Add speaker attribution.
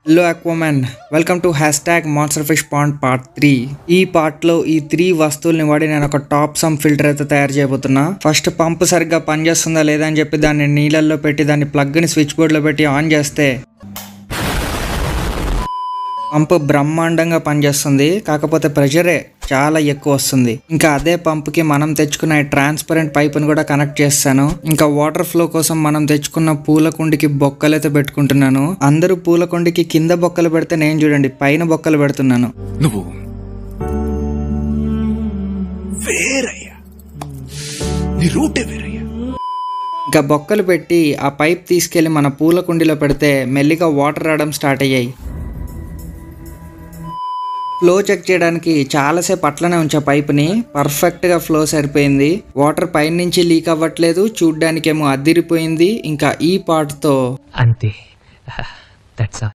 Speaker 1: Hello Aquaman, welcome to #monsterfish pond part 3. ఈ part లో ఈ 3 వస్తువుల్ని వాడి నేను ఒక టాప్ సమ్ ఫిల్టర్ అయితే తయారు చేయబోతున్నా. ఫస్ట్ పంప్ సరిగ్గా పనిచేస్తుందా లేదా అని చెప్పి దాన్ని నీళ్ళల్లో పెట్టి దాన్ని ప్లగ్ ని స్విచ్ బోర్డ్ లో పెట్టి ఆన్ చేస్తే పంప్ బ్రహ్మాండంగా పనిచేస్తుంది. కాకపోతే ప్రెషరే చాలా ఎక్కువ వస్తుంది. ఇంకా అదే పంప్ కి మనం తెచ్చుకున్న ట్రాన్స్పరెంట్ పైప్ ని కూడా కనెక్ట్ చేస్తాను. ఇంకా వాటర్ ఫ్లో కోసం మనం తెచ్చుకున్న పూల కుండికి బొక్కలైతే పెట్టుకుంటున్నాను. అందరూ పూల కుండికి కింద బొక్కలు పెడితే నేను చూడండి పైన బొక్కలు పెడుతున్నాను.
Speaker 2: నువ్వు వేరయ్యా, నీ రూటే వేరయ్యా.
Speaker 1: ఇంకా బొక్కలు పెట్టి ఆ పైప్ తీసుకెళ్లి మన పూల కుండీలో పెడితే మెల్లిగా వాటర్ రావడం స్టార్ట్ అయ్యాయి. ఫ్లో చెక్ చేయడానికి చాలాసేపు అట్లనే ఉంచా పైప్ని. పర్ఫెక్ట్గా ఫ్లో సరిపోయింది. వాటర్ పైన నుంచి లీక్ అవ్వట్లేదు, చూడ్డానికేమో అదిరిపోయింది. ఇంకా ఈ పార్ట్తో
Speaker 3: అంతే. That's all.